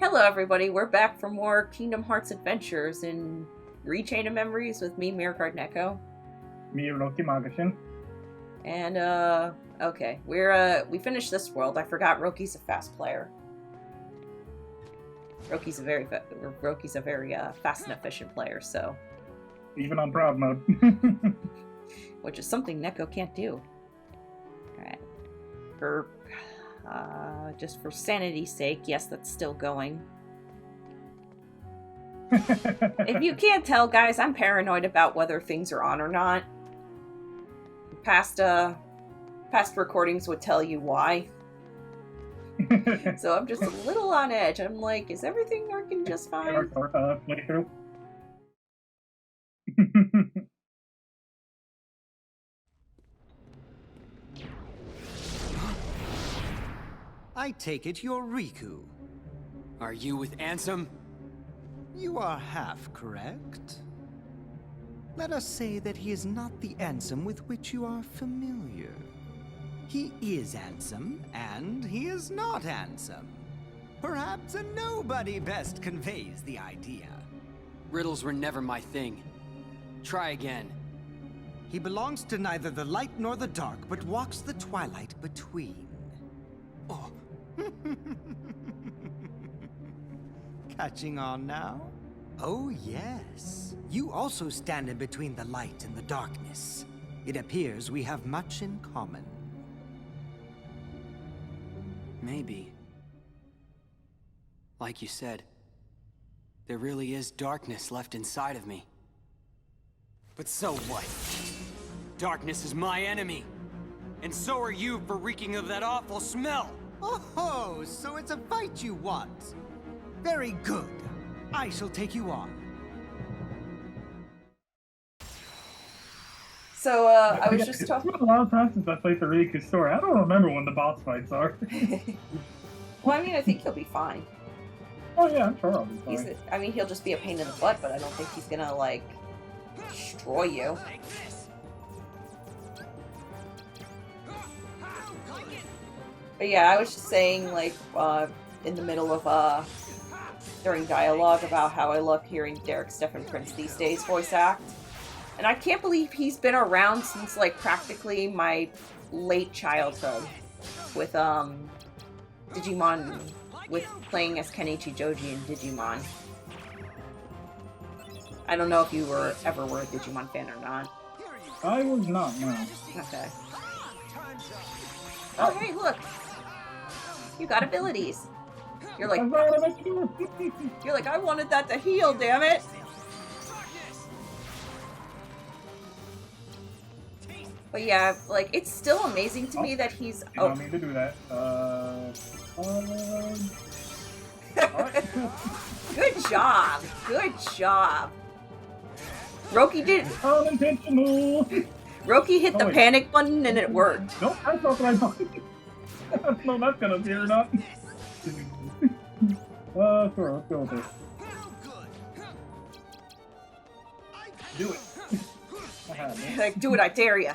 Hello everybody, we're back for more Kingdom Hearts adventures in Rechain of Memories with me, Mirrorcard Neko. Me, Roki. And, okay, we finished this world. I forgot Roki's a fast player. Roki's a very fast and efficient player, so... Even on proud mode. Which is something Neko can't do. Alright. Just for sanity's sake, yes, that's still going. If you can't tell, guys, I'm paranoid about whether things are on or not. Past recordings would tell you why. So I'm just a little on edge. I'm like, is everything working just fine? Playthrough. I take it you're Riku. Are you with Ansem? You are half correct. Let us say that he is not the Ansem with which you are familiar. He is Ansem, and he is not Ansem. Perhaps a nobody best conveys the idea. Riddles were never my thing. Try again. He belongs to neither the light nor the dark, but walks the twilight between. Oh. Catching on now? Oh yes. You also stand in between the light and the darkness. It appears we have much in common. Maybe. Like you said, there really is darkness left inside of me. But so what? Darkness is my enemy. And so are you for reeking of that awful smell! Oh, so it's a fight you want. Very good. I shall take you on. So, I was just talking... It's been a long time since I played the Riku story. I don't remember when the boss fights are. Well, I mean, I think he'll be fine. Oh yeah, I'm sure I'll be fine. I mean, he'll just be a pain in the butt, but I don't think he's gonna, like, destroy you. But yeah, I was just saying, like, in the middle of, during dialogue about how I love hearing Derek Stephen Prince these days voice act. And I can't believe he's been around since, like, practically my late childhood with, Digimon, with playing as Kenichi Joji in Digimon. I don't know if you ever were a Digimon fan or not. I was not, no. Okay. Oh, hey, look! You got abilities! You're like, I wanted that to heal, damn it! But yeah, like, it's still amazing to me that he's... You want me to do that? Good job! Good job! Roki did... Unintentional! Roki hit the panic button and it worked. Nope, that's not what I thought. No, that's gonna be or not. Sure, let's go with this. Do it. Like, do it, I dare ya.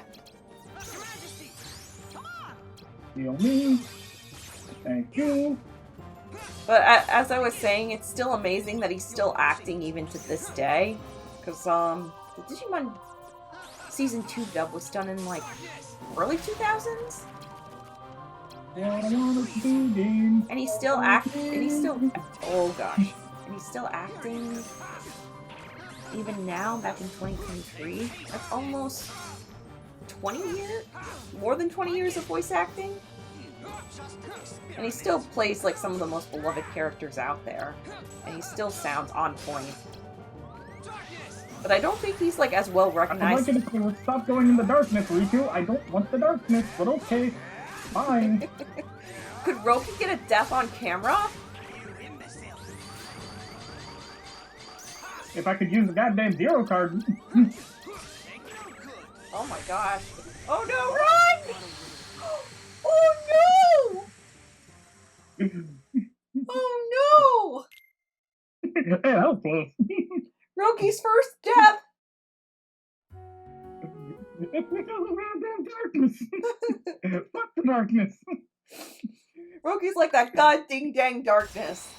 Heal me. Thank you. But as I was saying, it's still amazing that he's still acting even to this day. Because, the Digimon Season 2 dub was done in, like, early 2000s? And he's still oh gosh. And he's still acting even now, back in 2023. That's almost 20 years? More than 20 years of voice acting? And he still plays like some of the most beloved characters out there. And he still sounds on point. But I don't think he's like as well recognized. I'm like, let's stop going in the darkness, Riku. I don't want the darkness, but okay. Fine. Could Roki get a death on camera? If I could use the goddamn zero card. Oh my gosh. Oh no, run! Oh no! Oh no! Hey, that was close. Roki's first death! It's because of goddamn darkness. Fuck the darkness. Roki's like that god ding dang darkness.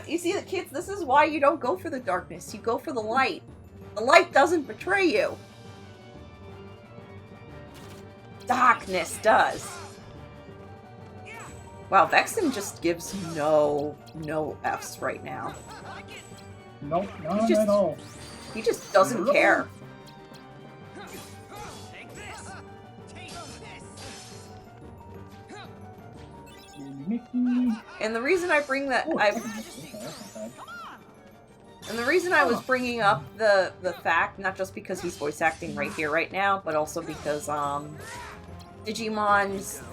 You see the kids, this is why you don't go for the darkness. You go for the light. The light doesn't betray you. Darkness does. Wow, Vexen just gives no F's right now. Nope, not at all. He just doesn't care. And the reason I bring that, and the reason I was bringing up the fact, not just because he's voice acting right here, right now, but also because Digimon's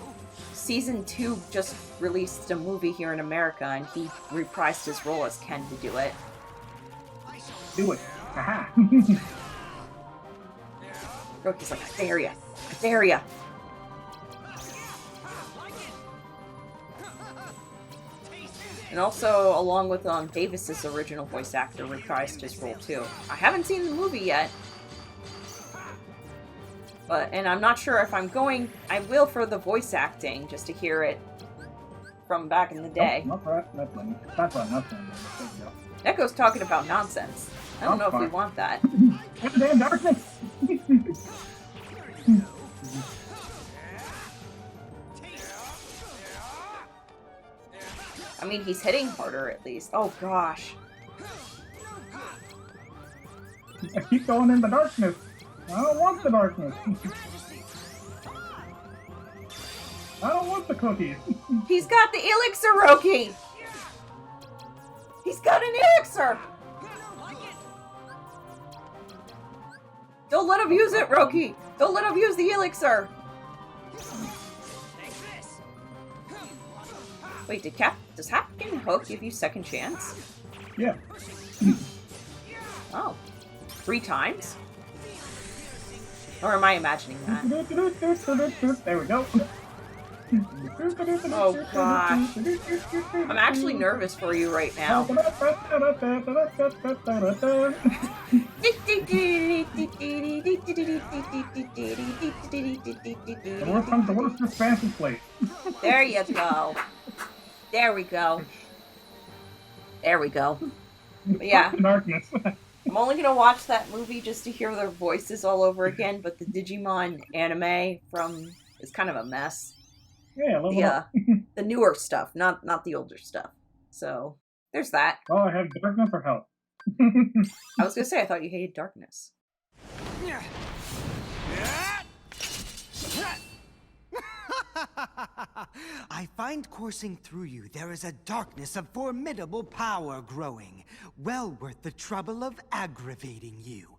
Season 2 just released a movie here in America, and he reprised his role as Ken to do it. Do it. Aha. Roki's like, I dare ya. I dare ya. And also, along with Davis's original voice actor, reprised his role too. I haven't seen the movie yet, and I'm not sure if I'm going. I will for the voice acting, just to hear it from back in the day. That's nothing. Neko's talking about nonsense. I don't know if we want that. Damn darkness! I mean, he's hitting harder at least. Oh gosh. I keep going in the darkness. I don't want the darkness. I don't want the cookies. He's got the elixir, Roki! He's got an elixir! Don't let him use it, Roki! Don't let him use the elixir! Wait, does Captain Hook give you second chance? Yeah. Oh. 3 times? Or am I imagining that? There we go. Oh gosh. I'm actually nervous for you right now. The worst expansive place. There you go. There we go. There we go. But yeah. Darkness. I'm only gonna watch that movie just to hear their voices all over again, but the Digimon anime is kind of a mess. Yeah, the newer stuff, not the older stuff. So there's that. Oh, I have darkness or health. I was gonna say I thought you hated darkness. I find coursing through you there is a darkness of formidable power growing, well worth the trouble of aggravating you.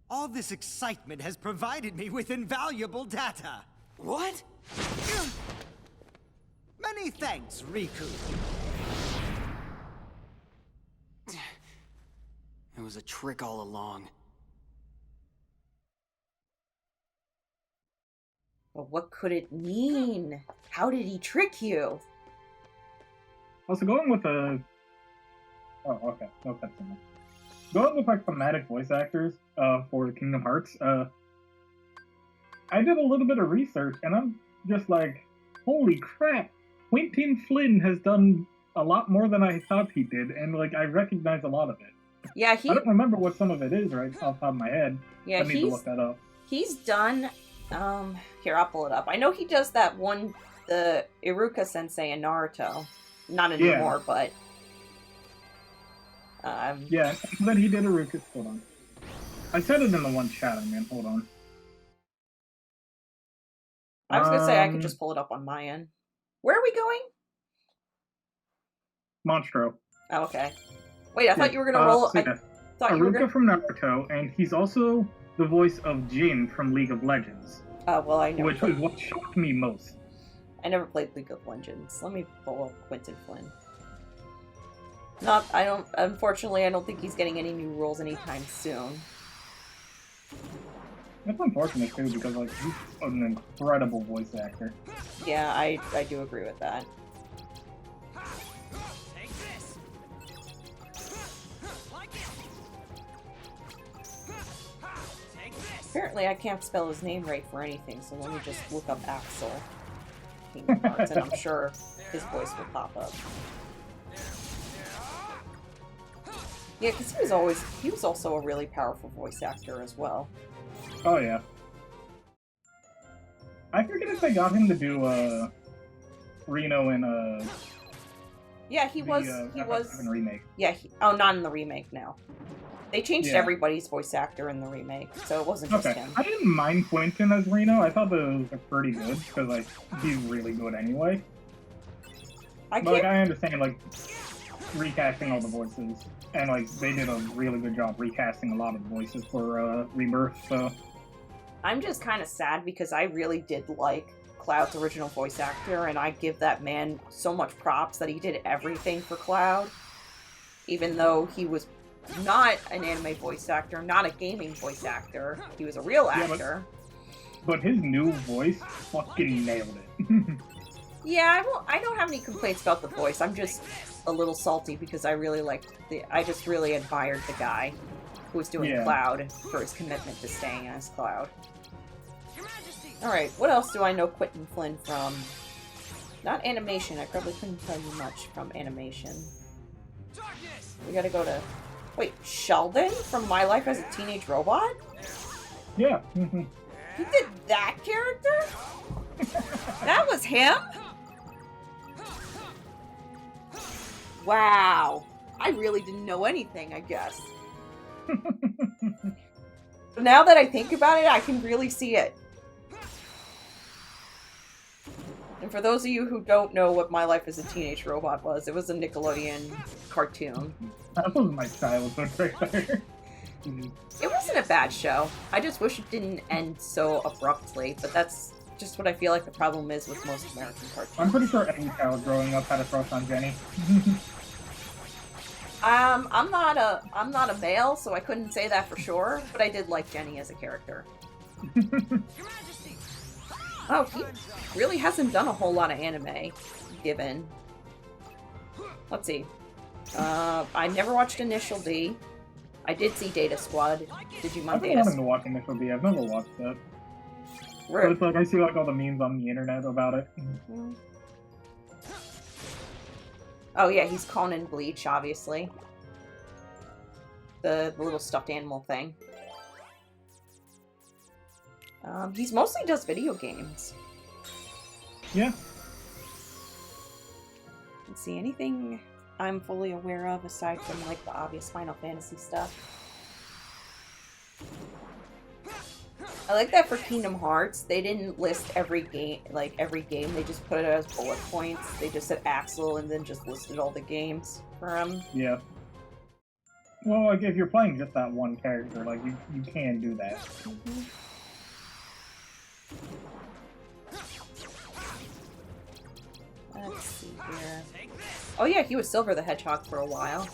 All this excitement has provided me with invaluable data. What? Many thanks, Riku. It was a trick all along. But what could it mean? How did he trick you? Also, going with a... Oh, okay. No cutscene. Going with, like, thematic voice actors for Kingdom Hearts, I did a little bit of research, and I'm just like, holy crap! Quentin Flynn has done a lot more than I thought he did, and, like, I recognize a lot of it. Yeah, I don't remember what some of it is right off the top of my head. Yeah, I need to look that up. He's done... here, I'll pull it up. I know he does that one, the Iruka Sensei in Naruto. Not anymore, but... Yeah, but he did Iruka. Hold on. I said it in the one chat, hold on. I was gonna say I could just pull it up on my end. Where are we going? Monstro. Oh, okay. Wait, I thought you were gonna roll... So thought you were Iruka from Naruto, and he's also the voice of Jin from League of Legends. Well, I know. Which is what shocked me most. I never played League of Legends. Let me pull up Quentin Flynn. Unfortunately, I don't think he's getting any new roles anytime soon. That's unfortunate, too, because, like, he's an incredible voice actor. Yeah, I do agree with that. Apparently I can't spell his name right for anything, so let me just look up Axel Kingdom Hearts, and I'm sure his voice will pop up. Yeah, because he was also a really powerful voice actor as well. Oh yeah. I forget if they got him to do Reno in Yeah, he was remake. Yeah, oh, not in the remake now. They changed Yeah. everybody's voice actor in the remake, so it wasn't just Okay, him. I didn't mind Quentin as Reno. I thought those were pretty good because like he's really good anyway. I But like can't. I understand like recasting all the voices, and like they did a really good job recasting a lot of the voices for Rebirth. So I'm just kind of sad because I really did like Cloud's original voice actor, and I give that man so much props that he did everything for Cloud, even though he was not an anime voice actor, not a gaming voice actor. He was a real actor. but his new voice fucking nailed it. Yeah, I don't have any complaints about the voice. I'm just a little salty because I really I just really admired the guy who was doing Yeah. Cloud for his commitment to staying as Cloud. Alright, what else do I know Quentin Flynn from? Not animation, I probably couldn't tell you much from animation. We gotta go to... Wait, Sheldon from My Life as a Teenage Robot? Yeah. He did that character? That was him? Wow. I really didn't know anything, I guess. Now that I think about it, I can really see it. And for those of you who don't know what My Life as a Teenage Robot was, it was a Nickelodeon cartoon. That was my childhood right there. It wasn't a bad show. I just wish it didn't end so abruptly, but that's just what I feel like the problem is with most American cartoons. I'm pretty sure every child growing up had a crush on Jenny. I'm not a male, so I couldn't say that for sure, but I did like Jenny as a character. Oh, he really hasn't done a whole lot of anime, given. Let's see. I never watched Initial D. I did see Data Squad. Digimon I've been Data wanting to Squad. watch Initial D. I've never watched that. But it's like I see like all the memes on the internet about it. Oh yeah, he's Conan Bleach, obviously. The little stuffed animal thing. He's mostly does video games. Yeah. Let's see, anything I'm fully aware of aside from like the obvious Final Fantasy stuff. I like that for Kingdom Hearts, they didn't list every game, they just put it as bullet points. They just said Axel and then just listed all the games for him. Yeah. Well, like if you're playing just that one character, like you can do that. Let's see here. Oh yeah, he was Silver the Hedgehog for a while.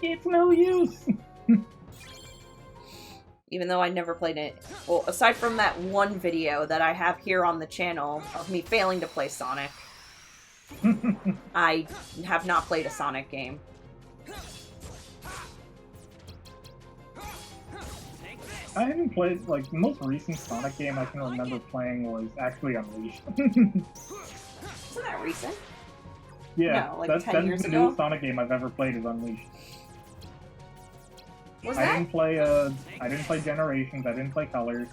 It's no use. Even though I never played it. Well, aside from that one video that I have here on the channel of me failing to play Sonic, I have not played a Sonic game. I haven't played, like, the most recent Sonic game I can remember playing was actually Unleashed. Isn't that recent? Yeah, No, like that's 10 years the ago? newest Sonic game I've ever played is Unleashed. Was I that didn't play Generations, I didn't play Colors,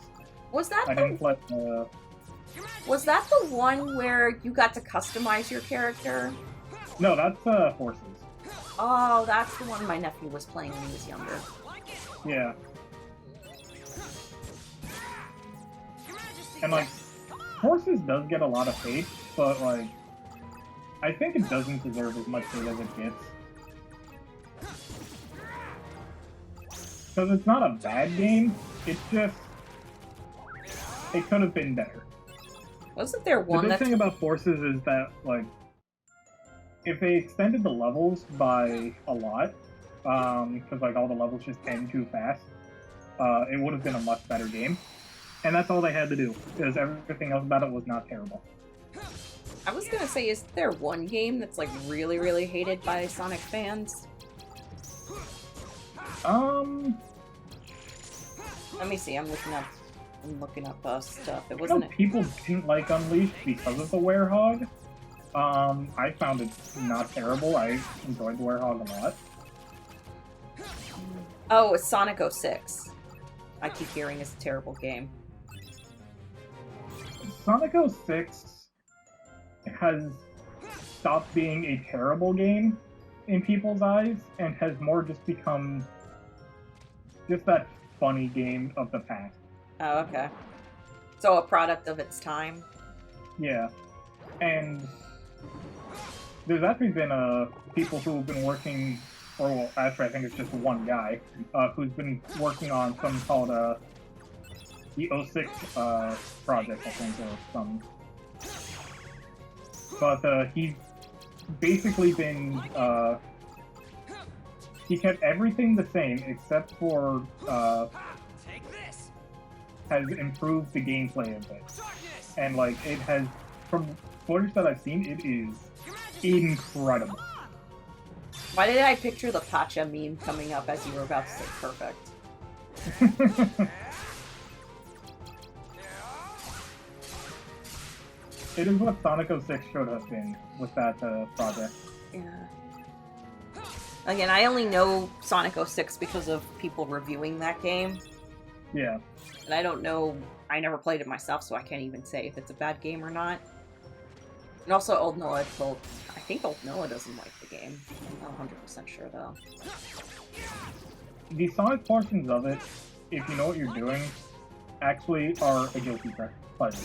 was that I didn't play, the one where you got to customize your character? no, that's, Forces. Oh, that's the one my nephew was playing when he was younger. Yeah. And, like, Forces does get a lot of hate, but, like, I think it doesn't deserve as much hate as it gets. Because it's not a bad game, it's just... it could have been better. Wasn't there The one big that... thing about Forces is that, like, if they extended the levels by a lot, because, like, all the levels just end too fast, it would have been a much better game. And that's all they had to do, because everything else about it was not terrible. I was gonna say, is there one game that's, like, really, really hated by Sonic fans? Let me see, I'm looking up stuff. It I know wasn't... people didn't like Unleashed because of the Werehog. I found it not terrible. I enjoyed the Werehog a lot. Oh, it's Sonic 06. I keep hearing it's a terrible game. Sonic 06 has stopped being a terrible game in people's eyes and has more just become just that funny game of the past. Oh, okay. So a product of its time. Yeah. And there's actually been people who have been working, or well, actually I think it's just one guy, who's been working on something called the 06 project, I think, or some. But he's basically been, he kept everything the same except for, has improved the gameplay a bit. And, like, it has, from footage that I've seen, it is incredible. Why did I picture the Pacha meme coming up as you were about to say perfect? It is what Sonic 06 should have been with that project. Yeah. Again, I only know Sonic 06 because of people reviewing that game. Yeah. And I don't know, I never played it myself, so I can't even say if it's a bad game or not. And also, Old Noah told, I think Old Noah doesn't like the game. I'm not 100% sure, though. The Sonic portions of it, if you know what you're doing, actually are a guilty pleasure.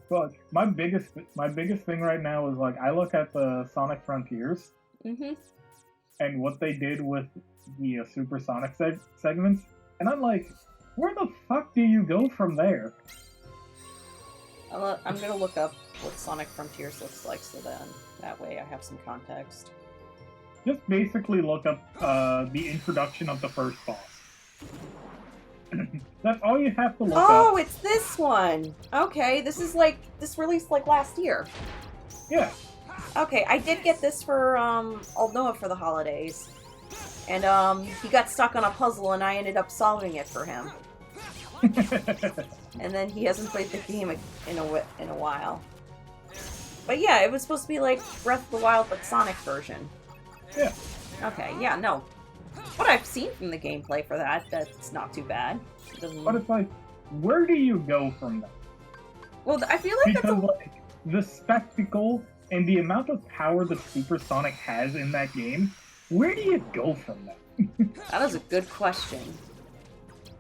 But my biggest thing right now is, like, I look at the Sonic Frontiers and what they did with the Super Sonic segments, and I'm like, where the fuck do you go from there? I'm gonna look up what Sonic Frontiers looks like, so then that way I have some context. Just basically look up the introduction of the first boss. That's all you have to look up. Oh, it's this one! Okay, this released like last year. Yeah. Okay, I did get this for Old Noah for the holidays. And he got stuck on a puzzle and I ended up solving it for him. And then he hasn't played the game in a while. But yeah, it was supposed to be like Breath of the Wild but Sonic version. Yeah. Okay, yeah, no. What I've seen from the gameplay for that's not too bad. But it's like, where do you go from that? Well, I feel like because like, the spectacle and the amount of power that Super Sonic has in that game, where do you go from that? That is a good question.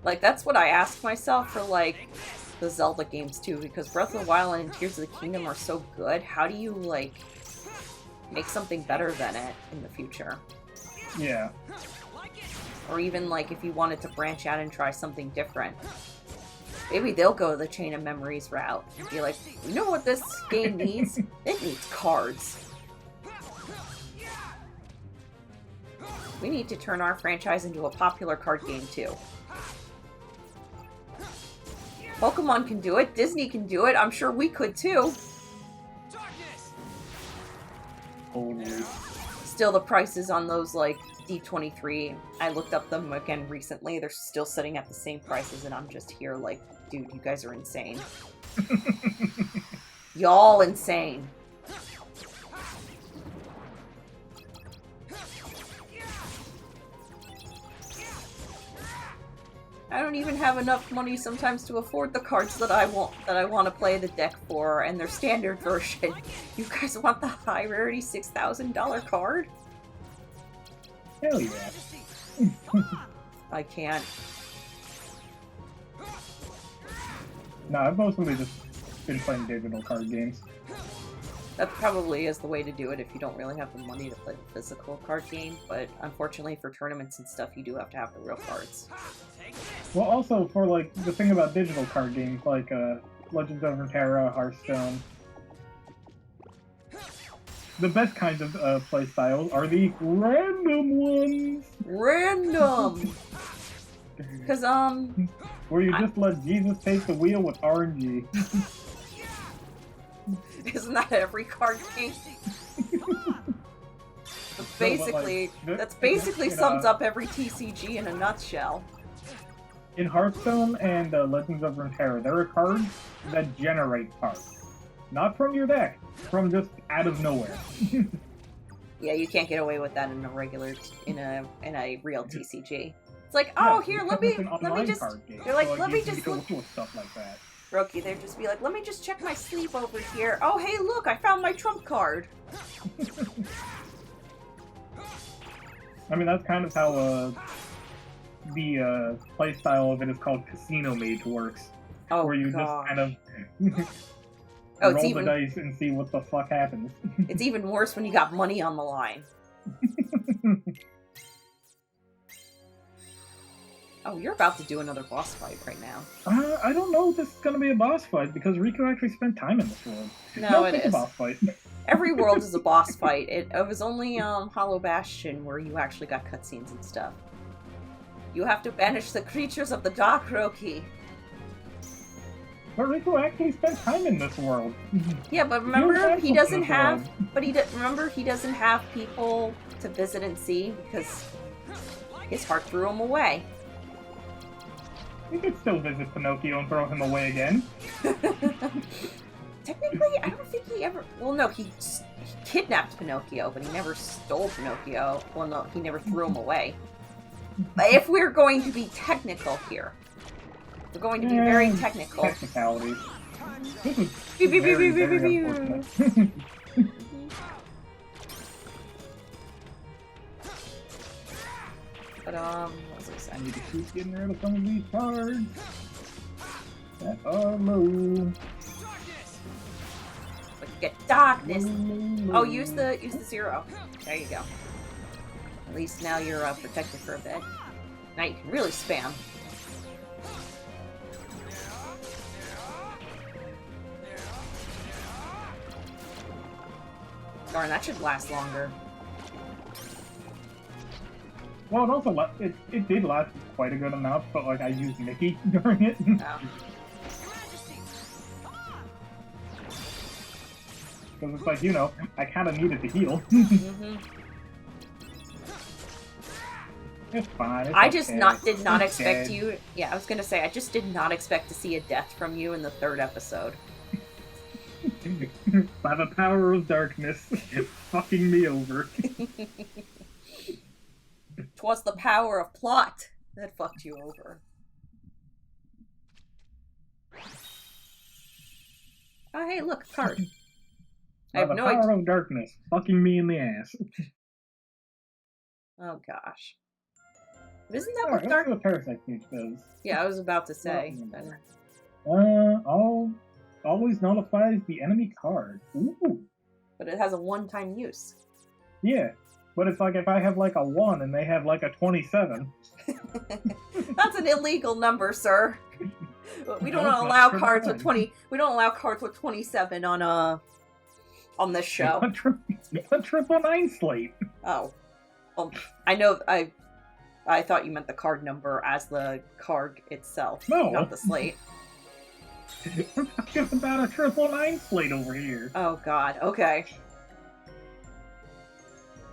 Like, that's what I asked myself for, like, the Zelda games, too, because Breath of the Wild and Tears of the Kingdom are so good. How do you, like, make something better than it in the future? Yeah. Or even, like, if you wanted to branch out and try something different. Maybe they'll go the Chain of Memories route and be like, you know what this game needs? It needs cards. We need to turn our franchise into a popular card game, too. Pokemon can do it. Disney can do it. I'm sure we could, too. Totally. Still, the prices on those, like, D23, I looked up them again recently. They're still sitting at the same prices, and I'm just here like, dude, you guys are insane. Y'all insane. I don't even have enough money sometimes to afford the cards that I want to play the deck for, and their standard version. You guys want the high rarity $6,000 card? Hell yeah. I can't. No, I've mostly just been playing digital card games. That probably is the way to do it if you don't really have the money to play the physical card game, but unfortunately for tournaments and stuff, you do have to have the real cards. Well, also for, like, the thing about digital card games, like, Legends of Runeterra, Hearthstone, the best kinds of play styles are the random ones! Random! Because, where you just let Jesus take the wheel with RNG. Isn't that every card game? Basically, that's basically sums up every TCG in a nutshell. In Hearthstone and Legends of Runeterra, there are cards that generate cards. Not from your deck. From just out of nowhere. Yeah, you can't get away with that in a regular, in a real TCG. It's like, oh, here, let me just. They're like, let me just look. Stuff like that. Roki, they'd just be like, let me just check my sleeve over here. Oh, hey, look, I found my trump card. I mean, that's kind of how the playstyle of it is called Casino Mage works. Oh, where you God. just kind of roll the dice and see what the fuck happens. It's even worse when you got money on the line. Oh, you're about to do another boss fight right now. I don't know if this is going to be a boss fight, because Riku actually spent time in this world. No, it it's is. a boss fight. Every world is a boss fight. It was only Hollow Bastion where you actually got cutscenes and stuff. You have to banish the creatures of the dark, Roki. But Riku actually spent time in this world. Yeah, but remember, he doesn't have... But remember, he doesn't have people to visit and see because his heart threw him away. You could still visit Pinocchio and throw him away again. Technically, I don't think he ever... Well, no, he kidnapped Pinocchio, but he never stole Pinocchio. Well, no, he never threw him away. But if we're going to be technical here, we're going to be very technical. Technicalities. This is very unfortunate. But, what was I I saying? need to keep getting rid of some of these cards that are low. Like, get darkness. Oh, use the 0. There you go. At least now you're protected for a bit. Now you can really spam. Darn, that should last longer. Well, it also it did last quite a good amount, but like I used Mickey during it. Oh. Because it's like, you know, I kind of needed to heal. Mm-hmm. It's fine. It's I just okay. did not It's expect dead. you. Yeah, I was gonna say I just did not expect to see a death from you in the 3rd episode. By the power of darkness, fucking me over. 'Twas the power of plot that fucked you over. Oh, hey, look, a card. I By have the no power idea. of darkness, fucking me in the ass. Oh gosh. But isn't that Alright, what let's see dark? what Parasite Cage does. Yeah, I was about to say. Always nullifies the enemy card. Ooh. But it has a one-time use. Yeah. But it's like if I have like a 1 and they have like a 27. That's an illegal number, sir. We don't No, allow that's cards with fine. 20. We don't allow cards with 27 on this show. A 999 slate. Oh, I know. I thought you meant the card number as the card itself, No. not the slate. We're talking about a 999 slate over here. Oh God. Okay.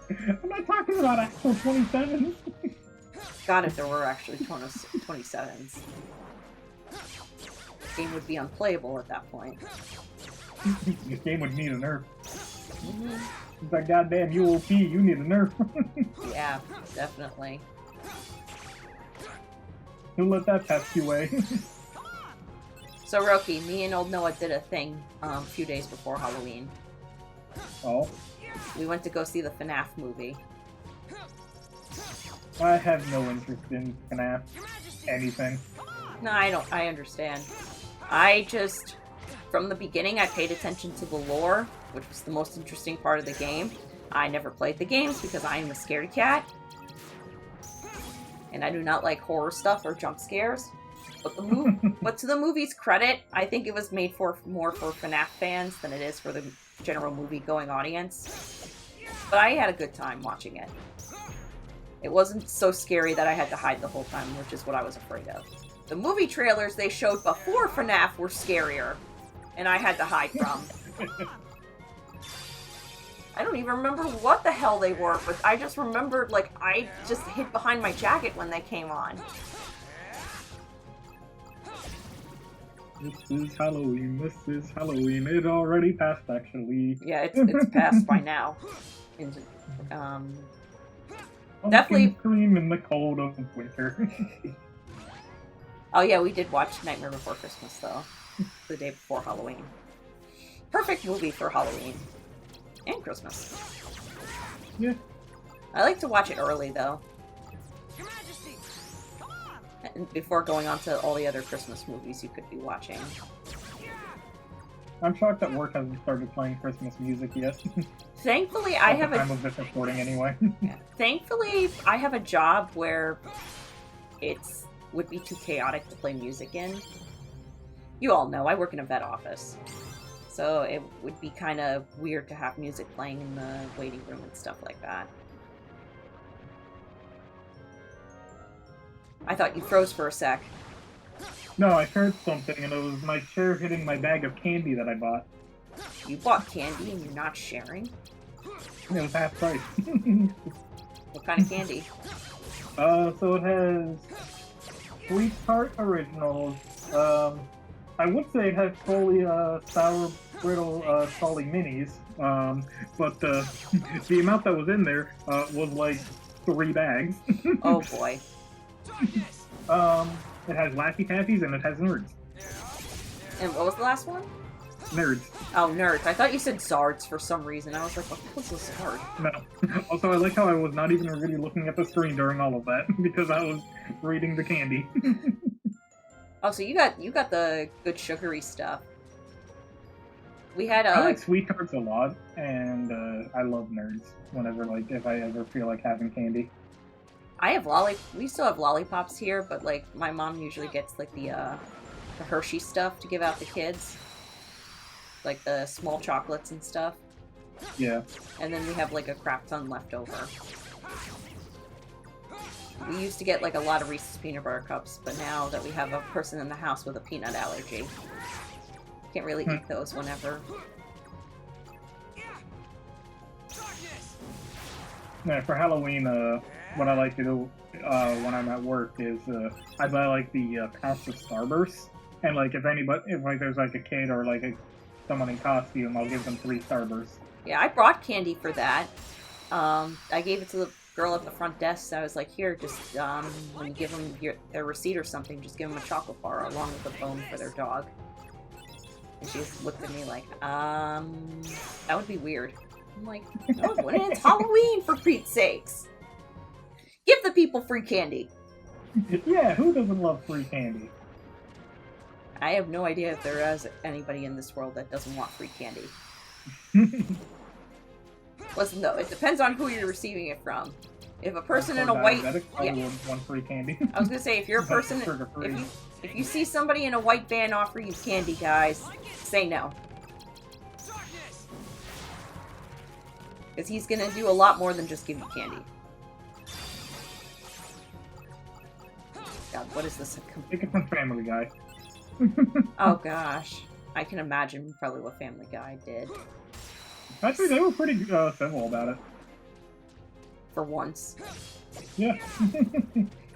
I'm not talking about actual 27s. God, if there were actually 27s, the game would be unplayable at that point. This game would need a nerf. Mm-hmm. It's like, goddamn UOP, you need a nerf. Yeah, definitely. Who let that test you away? So Roki, me and old Noah did a thing a few days before Halloween. Oh. We went to go see the FNAF movie. I have no interest in FNAF anything. No, I understand. I just, from the beginning, I paid attention to the lore, which was the most interesting part of the game. I never played the games because I am a scaredy cat. And I do not like horror stuff or jump scares. But to the movie's credit, I think it was made more for FNAF fans than it is for the general movie-going audience. But I had a good time watching it. It wasn't so scary that I had to hide the whole time, which is what I was afraid of. The movie trailers they showed before FNAF were scarier, and I had to hide from. I don't even remember what the hell they were, but I just remembered, like, I just hid behind my jacket when they came on. This is Halloween, this is Halloween. It already passed, actually. Yeah, it's passed by now. Into, Pumpkin definitely- Scream in the cold of winter. Oh yeah, we did watch Nightmare Before Christmas, though. The day before Halloween. Perfect movie for Halloween. And Christmas. Yeah. I like to watch it early, though. Your Majesty! Come on! And before going on to all the other Christmas movies you could be watching. I'm shocked that work hasn't started playing Christmas music yet. Thankfully, I At the have time a... of this recording, anyway. Yeah. Thankfully, I have a job where would be too chaotic to play music in. You all know, I work in a vet office. So it would be kind of weird to have music playing in the waiting room and stuff like that. I thought you froze for a sec. No, I heard something, and it was my chair hitting my bag of candy that I bought. You bought candy and you're not sharing? It was half price. What kind of candy? So it has Sweet Tart Originals. I would say it has fully sour brittle salty minis. But the amount that was in there was like 3 bags. Oh boy. It has Laffy Taffies and it has Nerds. And what was the last one? Nerds. Oh, Nerds. I thought you said Zards for some reason. I was like, what was a Zard? No. Also, I like how I was not even really looking at the screen during all of that because I was reading the candy. Oh, so you got the good sugary stuff. We had I like Sweet Tarts a lot, and I love Nerds whenever, like, if I ever feel like having candy. I have we still have lollipops here, but like my mom usually gets like the Hershey stuff to give out to kids. Like the small chocolates and stuff. Yeah. And then we have like a crap ton left over. We used to get like a lot of Reese's peanut butter cups, but now that we have a person in the house with a peanut allergy, can't really eat those whenever. Yeah, for Halloween, what I like to do when I'm at work is I buy like the packs of Starbursts, and like if like there's like a kid or like someone in costume, I'll give them 3 Starbursts. Yeah, I brought candy for that. I gave it to the girl at the front desk. So I was like, here, just when you give them their receipt or something, just give them a chocolate bar along with a bone for their dog. And she just looked at me like, that would be weird. I'm like, no, it's Halloween, for Pete's sakes. Give the people free candy. Yeah, who doesn't love free candy? I have no idea if there is anybody in this world that doesn't want free candy. Listen, though, it depends on who you're receiving it from. If a person in a white... I would want free candy. I was gonna say, if you're a person... If you see somebody in a white van offer you candy, guys, say no. Because he's gonna do a lot more than just give you candy. God, what is this? Take it from Family Guy. Oh gosh. I can imagine probably what Family Guy did. Actually, they were pretty civil about it. For once. Yeah.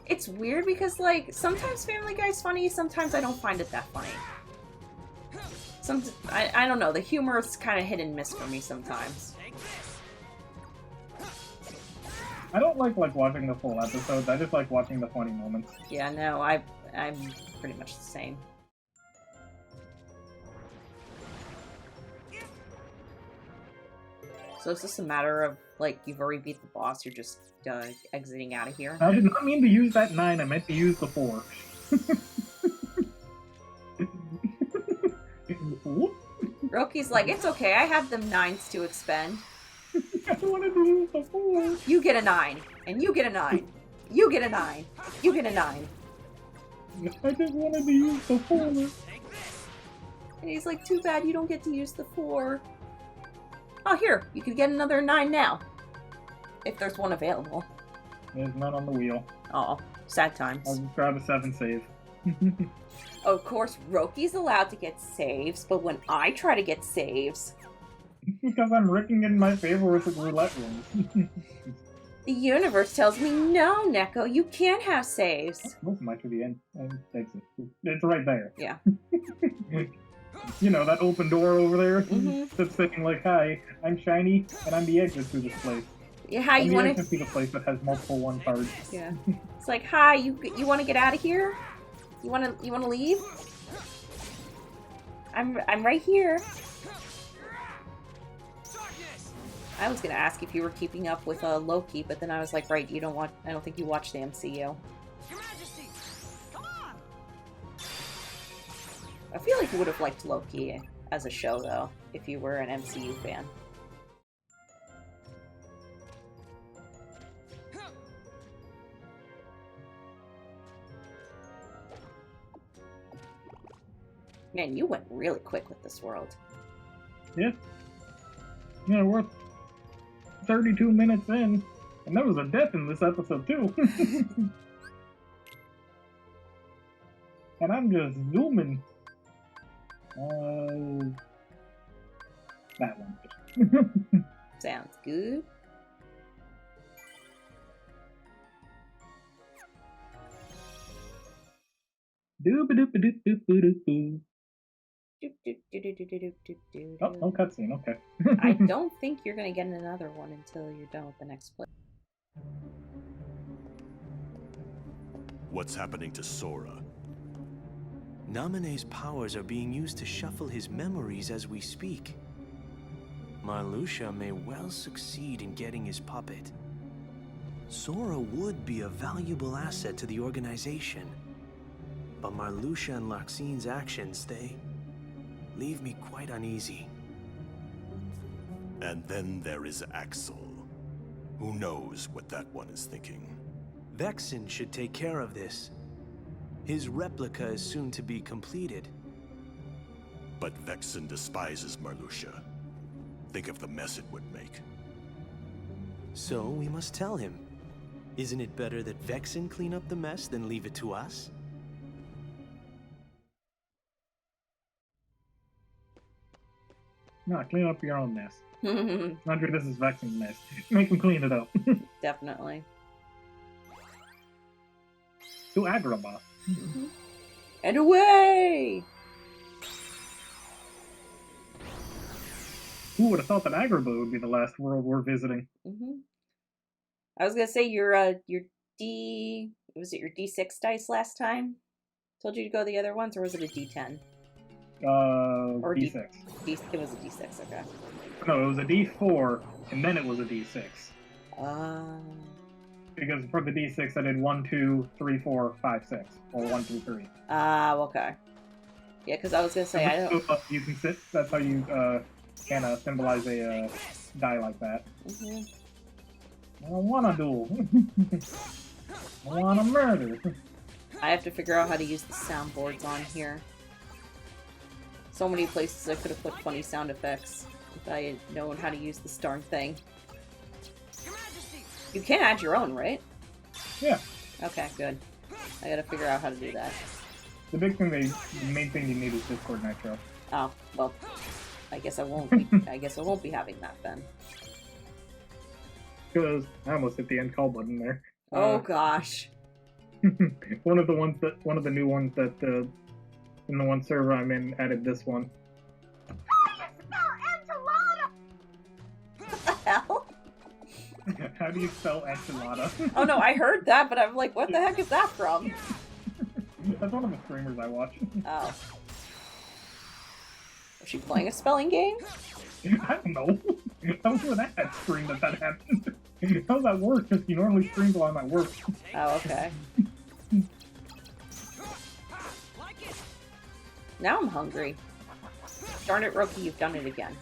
It's weird because, like, sometimes Family Guy's funny, sometimes I don't find it that funny. I don't know, the humor is kind of hit and miss for me sometimes. I don't like watching the full episodes, I just like watching the funny moments. Yeah, no, I'm pretty much the same. So is this a matter of, like, you've already beat the boss, you're just exiting out of here? I did not mean to use that 9, I meant to use the 4. Roki's like, it's okay, I have them 9s to expend. I wanted to use the 4. You get a 9, and you get a 9. You get a 9. You get a 9. I just wanted to use the 4. And he's like, too bad you don't get to use the 4. Oh, here, you can get another 9 now. If there's one available. There's none on the wheel. Oh, sad times. I'll just grab a 7 save. Of course, Roki's allowed to get saves, but when I try to get saves... Because I'm ricking in my favorite roulette rooms. The universe tells me, no, Neko, you can't have saves. Most might to the end. Exit. It's right there. Yeah. You know, that open door over there Mhm. that's saying, like, hi, I'm Shiny, and I'm the exit to this place. Yeah, hi, I'm you the wanna... exit to the place that has multiple 1 cards. Yeah. It's like, hi, you wanna get out of here? You wanna leave? I'm right here. I was gonna ask if you were keeping up with Loki, but then I was like, right, you don't want... I don't think you watch the MCU. I feel like you would have liked Loki as a show, though, if you were an MCU fan. Man, you went really quick with this world. Yeah. Yeah, we're 32 minutes in, and there was a death in this episode, too. And I'm just zooming. That one. Sounds good. Doop-a-doop-a-doop-doop-a-doop-doo. Oh, no cutscene, okay. I don't think you're gonna get another one until you're done with the next play. What's happening to Sora? Naminé's powers are being used to shuffle his memories as we speak. Marluxia may well succeed in getting his puppet. Sora would be a valuable asset to the organization. But Marluxia and Larxine's actions, they leave me quite uneasy. And then there is Axel. Who knows what that one is thinking? Vexen should take care of this. His replica is soon to be completed. But Vexen despises Marluxia. Think of the mess it would make. So we must tell him. Isn't it better that Vexen clean up the mess than leave it to us? No, clean up your own mess. Andre, this is Vexen's mess. Make him clean it up. Definitely. To Agrabah. And away! Who would have thought that Agrabah would be the last world we're visiting? I was gonna say your D... Was it your D6 dice last time? Told you to go the other ones, or was it a D10? Or D6. It was a D6, okay. No, it was a D4, and then it was a D6. Because for the D6, I did 1, 2, 3, 4, 5, 6. Or 1, 2, 3. Okay. Yeah, because I was gonna say, I don't... You can sit, that's how you can symbolize a die like that. I don't want to duel. I want to murder. I have to figure out how to use the soundboards on here. So many places I could have put funny sound effects if I had known how to use this darn thing. You can add your own, right? Yeah. Okay, good. I gotta figure out how to do that. The big thing, the main thing you need is Discord Nitro. Oh, well, I guess I won't be, I guess I won't be having that then. Because I almost hit the end call button there. Oh gosh. one of the new ones that in the one server I'm in added this one. What the hell? How do you spell enchilada? Oh no, I heard that, but I'm like, what the heck is that from? That's one of the streamers I watch. Oh. Was she playing a spelling game? I don't know. That was when I had stream that happened. How's that work? Because he normally streams while I'm at work. Oh, okay. Now I'm hungry. Darn it, Roki, you've done it again.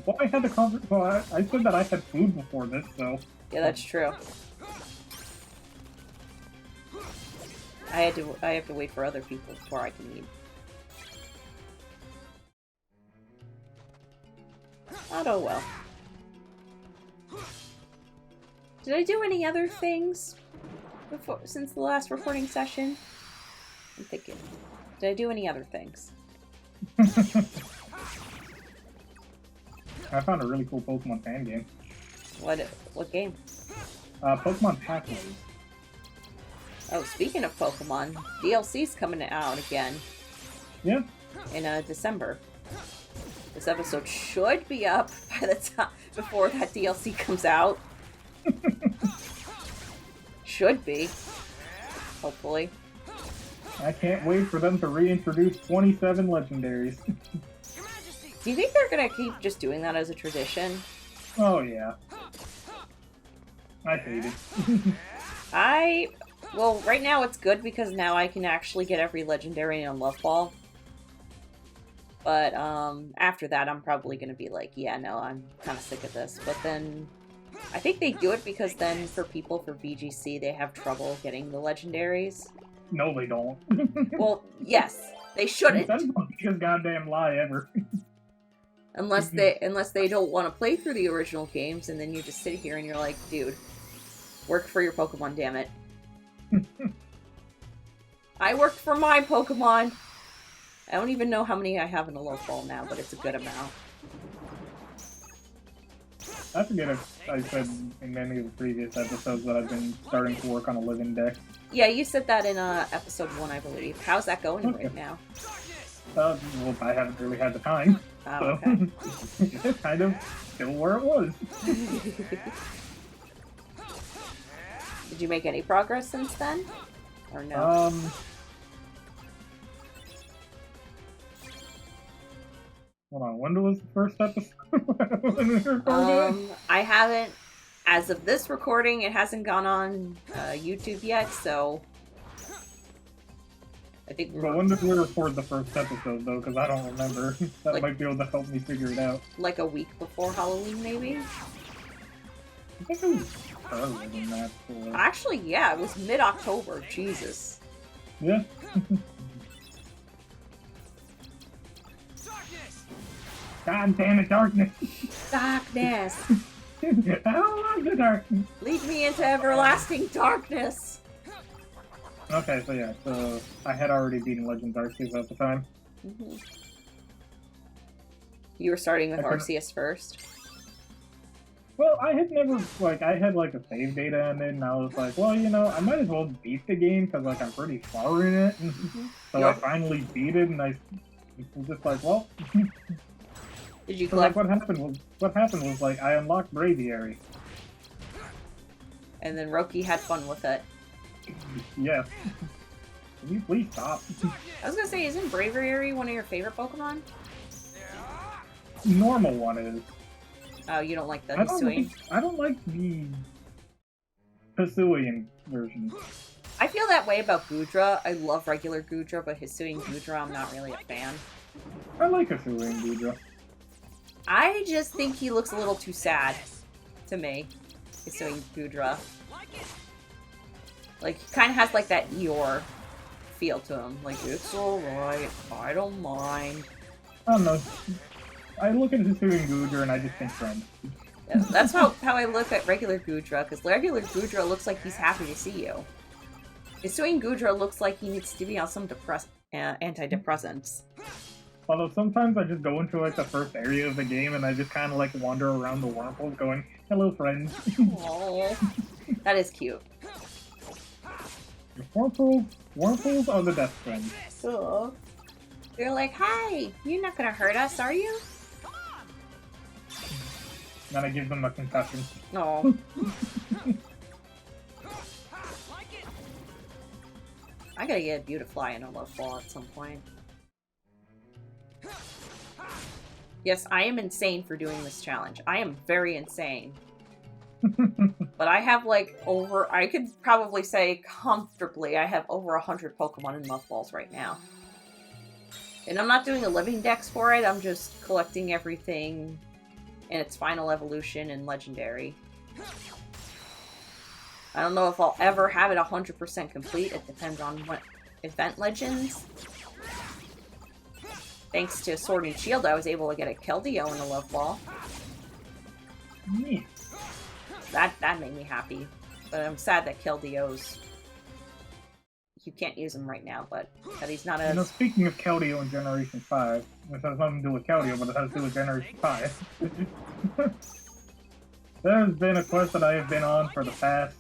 Well, I had the well, I said that I had food before this, so... Yeah, that's true. I have to wait for other people before I can eat. Oh well. Did I do any other things before since the last recording session? I'm thinking. Did I do any other things? I found a really cool Pokemon fan game. What game? Pokemon Pathways. Oh, speaking of Pokemon, DLC's coming out again. Yeah. In December. This episode should be up by the time before that DLC comes out. Should be. Hopefully. I can't wait for them to reintroduce 27 legendaries. Do you think they're gonna keep just doing that as a tradition? Oh yeah. I hate it. Well, right now it's good because now I can actually get every legendary in Love Ball. But, after that I'm probably gonna be like, yeah, no, I'm kind of sick of this. But then, I think they do it because then for people for VGC, they have trouble getting the legendaries. No, they don't. Well, yes, they shouldn't. That's the biggest goddamn lie ever. Unless they don't want to play through the original games, and then you just sit here and you're like, dude, work for your Pokemon, damn it. I worked for my Pokemon! I don't even know how many I have in a low ball now, but it's a good amount. I forget if I said in many of the previous episodes that I've been starting to work on a living deck. Yeah, you said that in episode 1, I believe. How's that going right now? Well, I haven't really had the time. Oh, So okay. it's kind of still where it was. Did you make any progress since then? Or no? Hold on, when was the first episode? When we recorded it? I haven't, as of this recording, it hasn't gone on YouTube yet, so I think But when did we record the first episode, though? Because I don't remember. That Like- might be able to help me figure it out. like a week before Halloween, maybe? I think it was earlier than that. So. Actually, yeah, it was mid-October. Jesus. Yeah. God damn it, darkness! Darkness! I don't like the darkness! Lead me into everlasting darkness! Okay, so yeah, so I had already beaten Legends Arceus at the time. Mhm. You were starting with I couldn't- Arceus first? Well, I had never, I had, a save data in it, and I was like, well, I might as well beat the game, because, I'm pretty far in it. So I Yup. finally beat it, and I was just like, well... Did you So, collect... what happened was, I unlocked Braviary. And then Roki had fun with it. Yes. Can you please stop? I was gonna say, isn't Braviary one of your favorite Pokemon? Normal one is. Oh, you don't like the I don't Hisuian? like the Hisuian version. I feel that way about Goodra. I love regular Goodra, but Hisuian Goodra, I'm not really a fan. I like Hisuian Goodra. I just think he looks a little too sad to me. Hisuian Goodra. Like, he kind of has, that Eeyore feel to him. Like, it's alright, I don't mind. I don't know. I look at Hisuian Goodra and I just think friend. Yeah, that's how I look at regular Goodra, because regular Goodra looks like he's happy to see you. Hisuian Goodra looks like he needs to be on some antidepressants. Although sometimes I just go into the first area of the game and I just kind of wander around the wormholes going, hello friends. Aww. That is cute. Wormholes are the best friends. Cool. They're like, hi, you're not gonna hurt us, are you? Then I give them a concussion. No. I gotta get a Beautifly in a Love Ball at some point. Yes, I am insane for doing this challenge. I am very insane. But I have I could probably say comfortably I have over 100 Pokemon in Love Balls right now. And I'm not doing a living dex for it, I'm just collecting everything in its final evolution and legendary. I don't know if I'll ever have it 100% complete, it depends on what event legends. Thanks to Sword and Shield, I was able to get a Keldeo in a Love Ball. Neat. That made me happy. But I'm sad that Keldeo's... You can't use him right now, but that he's not as... Speaking of Keldeo in Generation 5, which has nothing to do with Keldeo, but it has to do with Generation 5. There's been a quest that I have been on for the past...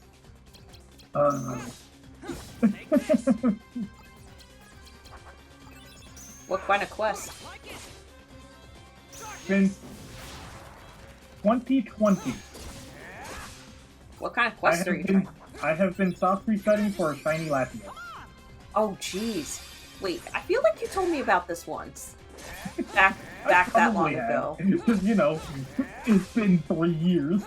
What kind of quest? Since 2020, What kind of quest are you trying? I have been soft resetting for a shiny Latios. Oh, jeez. Wait, I feel like you told me about this once. Back I that long probably have. ago. Because, you know, it's been 3 years.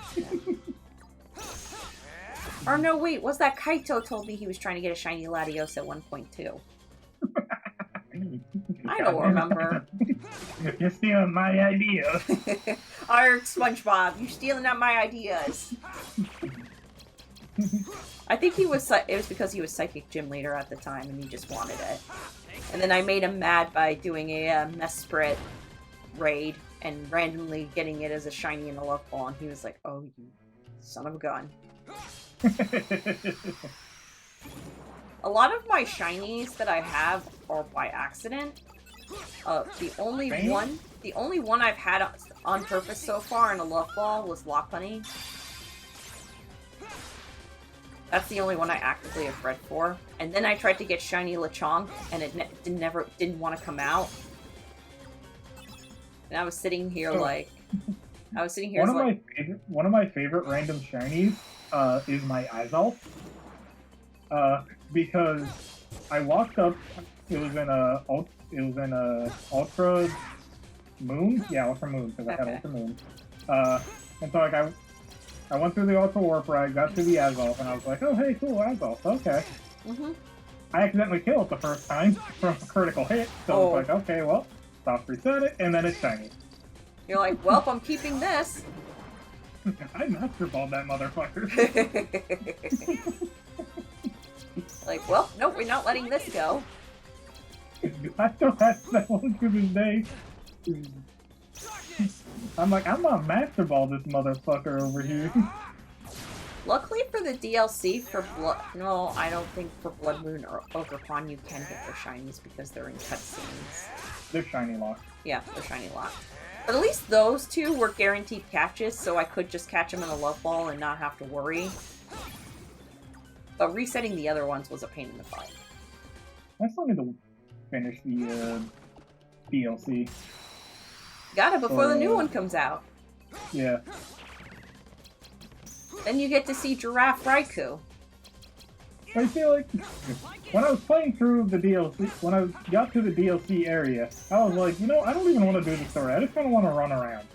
Or no, wait, was that Kaito told me he was trying to get a shiny Latios at 1.2? I don't remember. You're stealing my ideas. Arg, SpongeBob, you're stealing out my ideas. I think it was because he was Psychic Gym Leader at the time and he just wanted it. And then I made him mad by doing a Mesprit raid and randomly getting it as a shiny in a love ball, and he was like, oh, you son of a gun. A lot of my shinies that I have are by accident. The only one I've had on purpose so far in a love ball was Lopunny. That's the only one I actively have bred for. And then I tried to get shiny Lechonk, and it didn't want to come out. And I was sitting here like, one of my favorite random shinies is my Izal. Because I walked up, it was in a Ultra Moon? Yeah, Ultra Moon, because I had Ultra Moon. And so like I went through the Ultra Warp Ride, got to the Azalf, and I was like, oh hey, cool, Azalf, okay. Mm-hmm. I accidentally killed it the first time from a critical hit, so I was like, okay, well, stop, reset it, and then it's shiny. You're like, well, I'm keeping this. I Master Balled that motherfucker. Like, well, nope, we're not letting this go. I still have that one to this day. I'm like, I'm gonna Master Ball this motherfucker over here. Luckily for the DLC for no, I don't think for Blood Moon or Ogrephon you can get their shinies because they're in cutscenes. They're shiny locked. Yeah, they're shiny locked. But at least those two were guaranteed catches, so I could just catch them in a love ball and not have to worry. But resetting the other ones was a pain in the butt. I still need to finish the DLC. Got it before the new one comes out. Yeah. Then you get to see Giraffe Riku. I feel like when I was playing through the DLC, when I got to the DLC area, I was like, you know, I don't even want to do the story. I just kind of want to run around.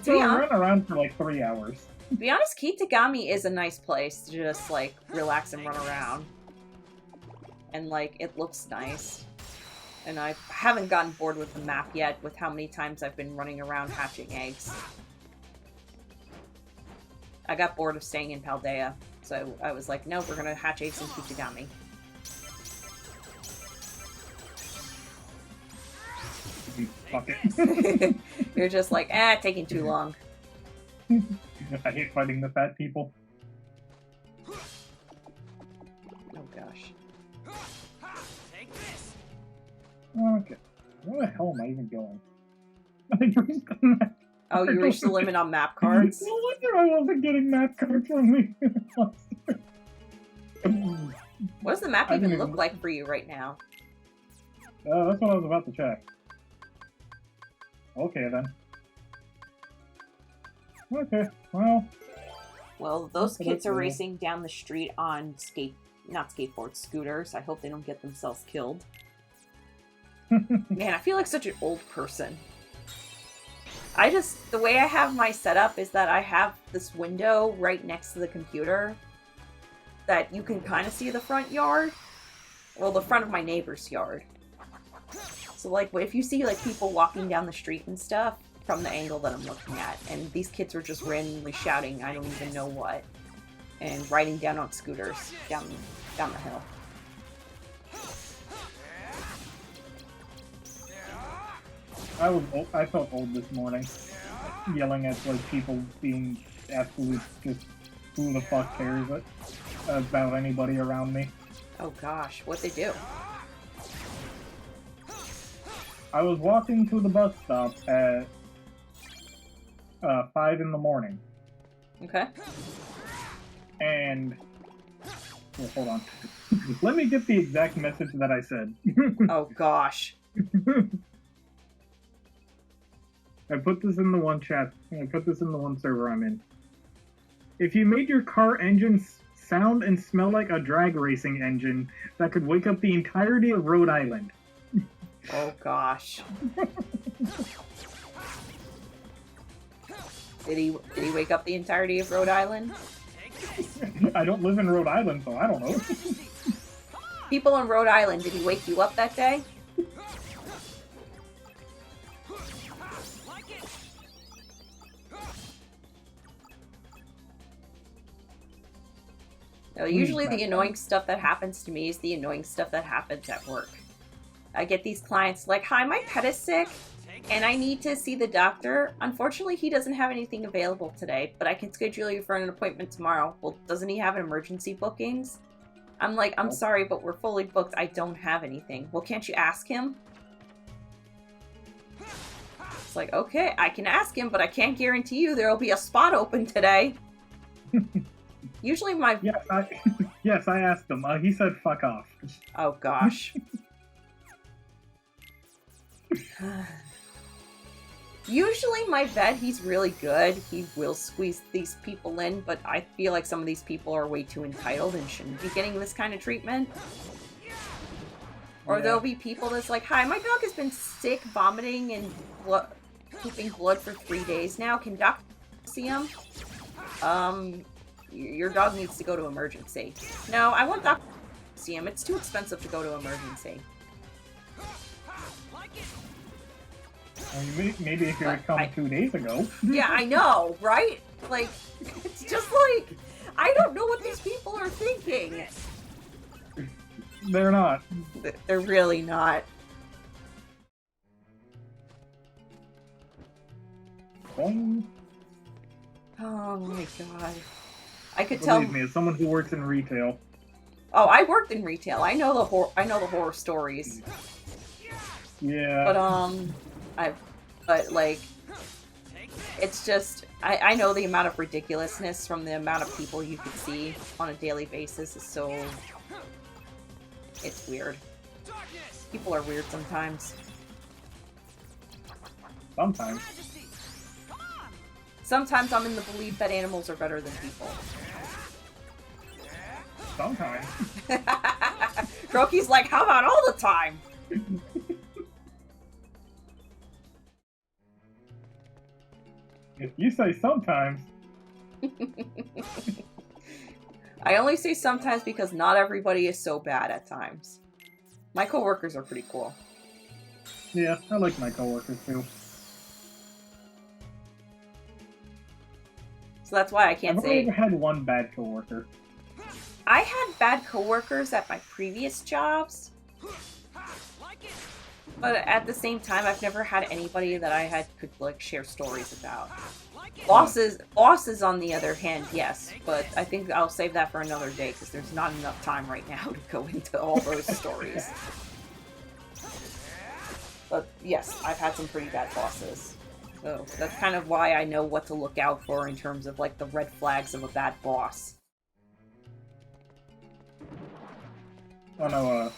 So I ran around for like 3 hours. To be honest, Kitagami is a nice place to just, like, relax and run around. And, like, it looks nice. And I haven't gotten bored with the map yet, with how many times I've been running around hatching eggs. I got bored of staying in Paldea, so I was like, no, we're gonna hatch eggs in Kitagami. Fuck it. You're just like, taking too long. I hate fighting the fat people. Oh gosh. Okay. Where the hell am I even going? Oh, you reached the limit on map cards? No wonder I wasn't getting map cards from me. What does the map even look like for you right now? That's what I was about to check. Okay, then. Okay, well... Well, those kids are racing down the street on scooters. I hope they don't get themselves killed. Man, I feel like such an old person. The way I have my setup is that I have this window right next to the computer that you can kind of see the front yard. Well, the front of my neighbor's yard. So, like, if you see, like, people walking down the street and stuff from the angle that I'm looking at, and these kids were just randomly shouting, I don't even know what, and riding down on scooters down the hill. I felt old this morning, yelling at like people being absolute just who the fuck cares about anybody around me. Oh gosh, what'd they do? I was walking to the bus stop at 5 in the morning. Okay. And well, hold on. Let me get the exact message that I said. Oh gosh. I put this in the one chat. I put this in the one server I'm in. If you made your car engine sound and smell like a drag racing engine, that could wake up the entirety of Rhode Island. Oh gosh. Did he wake up the entirety of Rhode Island? I don't live in Rhode Island, so I don't know. People in Rhode Island, did he wake you up that day? No, usually the annoying stuff that happens to me is the annoying stuff that happens at work. I get these clients like, hi, my pet is sick and I need to see the doctor. Unfortunately, he doesn't have anything available today, but I can schedule you for an appointment tomorrow. Well, doesn't he have emergency bookings? I'm like, I'm sorry, but we're fully booked. I don't have anything. Well, can't you ask him? It's like, okay, I can ask him, but I can't guarantee you there'll be a spot open today. Usually my... Yes, I asked him. He said fuck off. Oh, gosh. Usually my vet, he's really good. He will squeeze these people in, but I feel like some of these people are way too entitled and shouldn't be getting this kind of treatment. Or there'll be people that's like, hi, my dog has been sick, vomiting, and pooping blood for 3 days now. Can doctor see him? Your dog needs to go to emergency. No, I want doctor to see him. It's too expensive to go to emergency. I mean, maybe if you had come 2 days ago. Yeah, I know, right? Like, it's just like, I don't know what these people are thinking. They're not. They're really not. Boing. Oh my god. I could Believe tell. me, as someone who works in retail. Oh, I worked in retail. I know the horror stories. Yeah. But like, it's just, I know the amount of ridiculousness from the amount of people you could see on a daily basis is so, it's weird. People are weird sometimes. Sometimes. Sometimes I'm in the belief that animals are better than people. Sometimes. Croaky's like, how about all the time? If you say sometimes. I only say sometimes because not everybody is so bad at times. My coworkers are pretty cool. Yeah, I like my coworkers too. So that's why I can't I've say... only had one bad coworker. I had bad coworkers at my previous jobs. But at the same time, I've never had anybody that I could like share stories about. Bosses on the other hand, yes, but I think I'll save that for another day because there's not enough time right now to go into all those stories. But yes, I've had some pretty bad bosses. So that's kind of why I know what to look out for in terms of like the red flags of a bad boss. Oh no,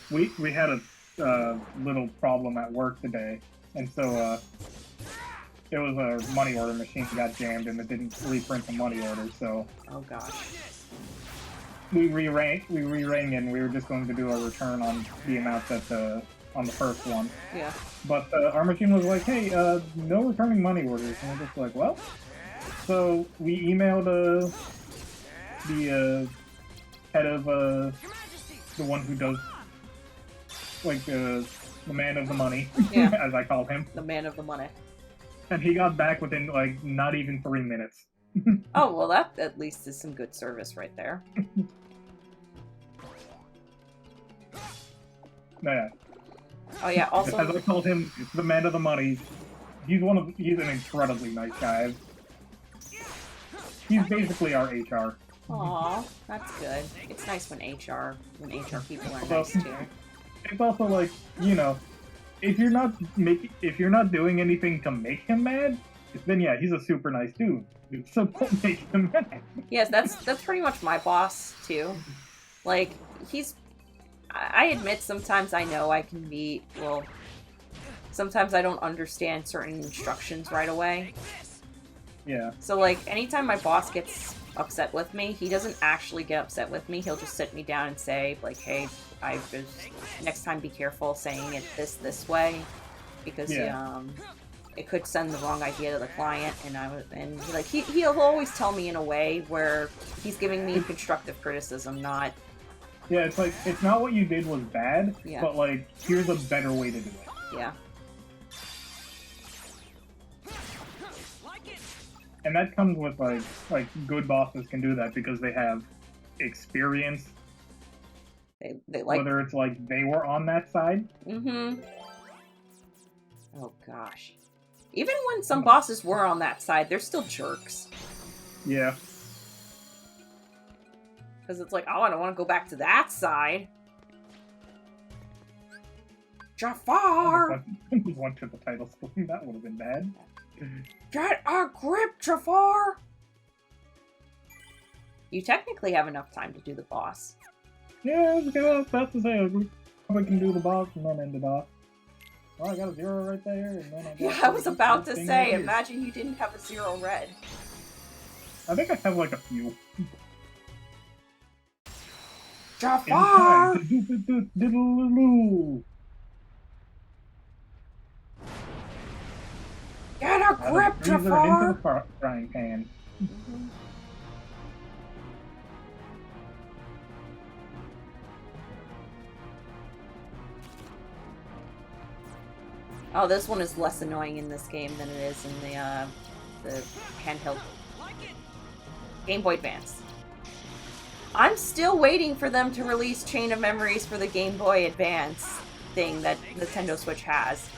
we had a little problem at work today, and so it was a money order machine got jammed and it didn't reprint the money order, so Oh gosh. we re-rang and we were just going to do a return on the amount that on the first one. Yeah. But our machine was like, hey, no returning money orders, and we're just like, well. So we emailed the head of the one who does like the man of the money, Yeah. as I call him. The man of the money. And he got back within, like, not even 3 minutes. Oh, well that at least is some good service right there. Yeah. Oh yeah, also... As I called him the man of the money, he's an incredibly nice guy. He's basically our HR. Aw, that's good. It's nice when HR people are nice too. It's also like, you know, if you're not doing anything to make him mad, then yeah, he's a super nice dude. So don't make him mad. Yes, that's pretty much my boss too. Like I admit sometimes I know I can be, well, sometimes I don't understand certain instructions right away. Yeah. So, like, anytime my boss gets upset with me, he doesn't actually get upset with me. He'll just sit me down and say, like, hey, I just, next time be careful saying it this way, because, it could send the wrong idea to the client, and he'll always tell me in a way where he's giving me constructive criticism, not... Yeah, it's like, it's not what you did was bad, Yeah. but, like, here's a better way to do it. Yeah. And that comes with, like, good bosses can do that because they have experience. They like... Whether it's, like, they were on that side. Mm-hmm. Oh, gosh. Even when some bosses were on that side, they're still jerks. Yeah. Because it's like, oh, I don't want to go back to that side. Jafar! One to the title screen, that would have been bad. Get a grip, Jafar! You technically have enough time to do the boss. Yeah, I was about to say, we probably can do the boss and then end it off. Oh, I got a 0 right there, and then I got... Yeah, I was about to thing say, right here. imagine you didn't have a 0 red. I think I have, like, a few. Jafar! Diddle-diddle-doo. Get a grip, Freezer into Jafar! the frying pan. Mhm. Oh, this one is less annoying in this game than it is in the handheld Game Boy Advance. I'm still waiting for them to release Chain of Memories for the Game Boy Advance thing that Nintendo Switch has.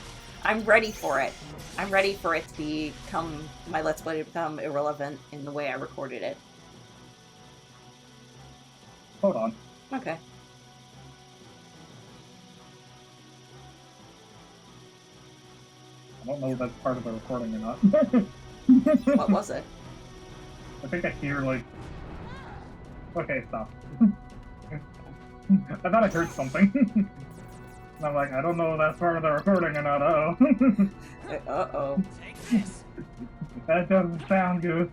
I'm ready for it. I'm ready for it to become, my Let's Play to become irrelevant in the way I recorded it. Hold on. Okay. I don't know if that's part of the recording or not. What was it? I think I hear, like... Okay, stop. I thought I heard something. And I'm like, I don't know if that's part of the recording or not. Uh-oh. Uh-oh. That doesn't sound good.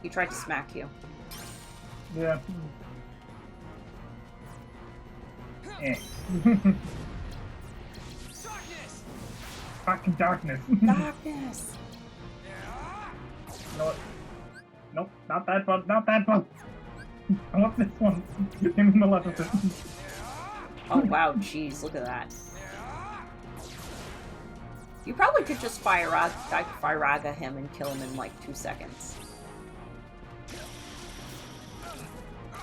He tried to smack you. Yeah. Eh. Fucking darkness. Darkness! You know what? Nope, not that one, not that one. I want this one. Give me Maleficent. Oh wow, jeez, look at that. You probably could just Firaga him and kill him in like 2 seconds.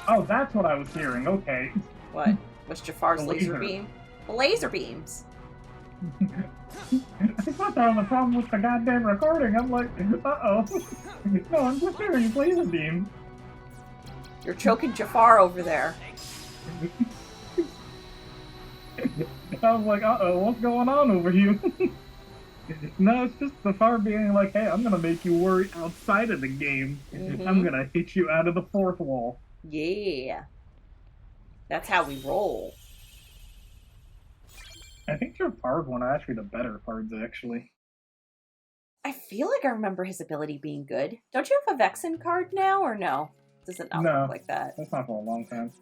Oh, that's what I was hearing, okay. What? Was Jafar's The laser laser. beam? The laser beams! I thought that was a problem with the goddamn recording. I'm like, uh-oh. No, I'm just hearing his laser beam. You're choking Jafar over there. I was like, uh-oh, what's going on over here? No, it's just the far being like, hey, I'm gonna make you worry outside of the game. Mhm. I'm gonna hit you out of the fourth wall. Yeah. That's how we roll. I think Jafar's one are actually the better cards, actually. I feel like I remember his ability being good. Don't you have a Vexen card now, or no? Does it not No. look like that? That's not for a long time.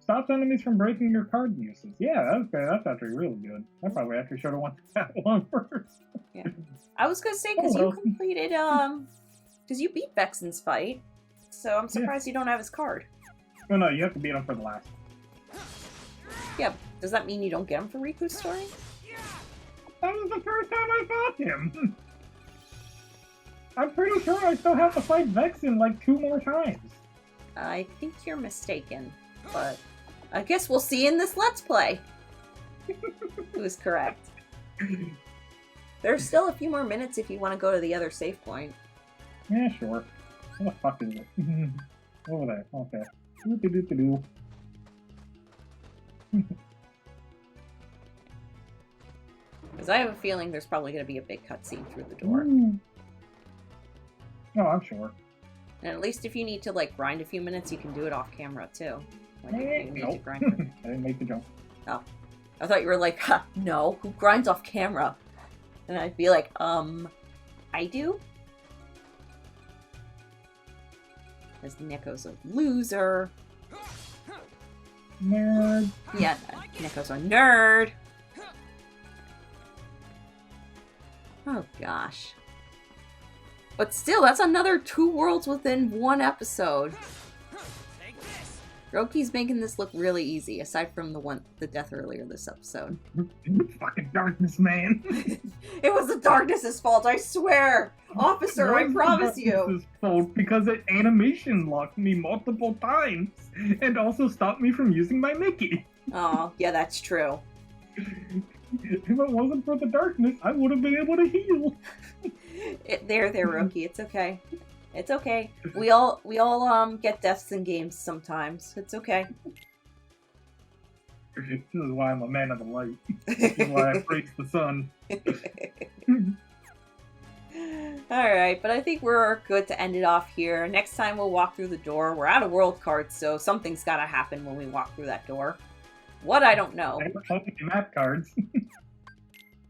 Stops enemies from breaking your card uses. Yeah, that's actually really good. I probably actually should have went that one first. Yeah. I was gonna say, because you completed, because you beat Vexen's fight, so I'm surprised you don't have his card. Oh no, you have to beat him for the last. Yeah, does that mean you don't get him for Riku's story? That was the first time I fought him! I'm pretty sure I still have to fight Vexen like 2 more times. I think you're mistaken, but I guess we'll see in this Let's Play who's correct. There's still a few more minutes if you want to go to the other save point. Yeah, sure. What the fuck is it? Over there, okay. Doo-doo-doo-doo-doo. Because I have a feeling there's probably going to be a big cutscene through the door. Oh, I'm sure. And at least if you need to, like, grind a few minutes, you can do it off camera, too. Like, you need to Nope. grind for... I didn't make the jump. Oh. I thought you were like, ha, no, who grinds off camera? And I'd be like, I do? Because Neko's a loser. Nerd. Yeah, Neko's a nerd. Oh, gosh. But still, that's another 2 worlds within 1 episode. Roki's making this look really easy, aside from the death earlier this episode. Fucking darkness, man. It was the darkness's fault, I swear! Officer, I promise you! Darkness's fault because it animation locked me multiple times and also stopped me from using my Mickey. Oh, yeah, that's true. If it wasn't for the darkness, I would have been able to heal. There, Roki, it's okay. It's okay. We all get deaths in games sometimes. It's okay. This is why I'm a man of the light. This is why I praise the sun. Alright, but I think we're good to end it off here. Next time we'll walk through the door. We're out of world cards, so something's gotta happen when we walk through that door. What, I don't know. Map cards.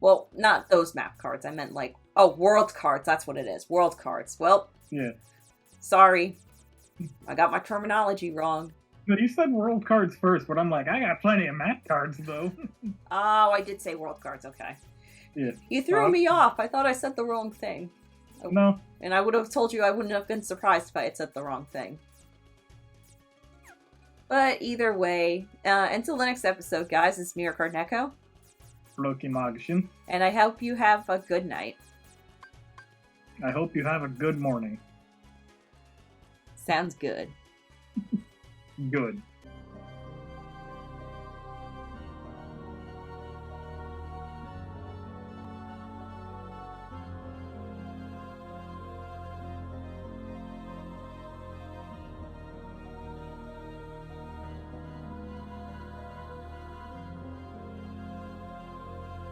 Well, not those map cards. I meant like, oh, world cards. That's what it is. World cards. Well, Yeah. sorry. I got my terminology wrong. But you said world cards first, but I'm like, I got plenty of map cards, though. Oh, I did say world cards. Okay. Yeah. You threw me off. I thought I said the wrong thing. No. And I would have told you I wouldn't have been surprised if I had said the wrong thing. But either way, until the next episode, guys, it's Mirrorcard Neko. Loki Magishin. And I hope you have a good night. I hope you have a good morning. Sounds good. Good.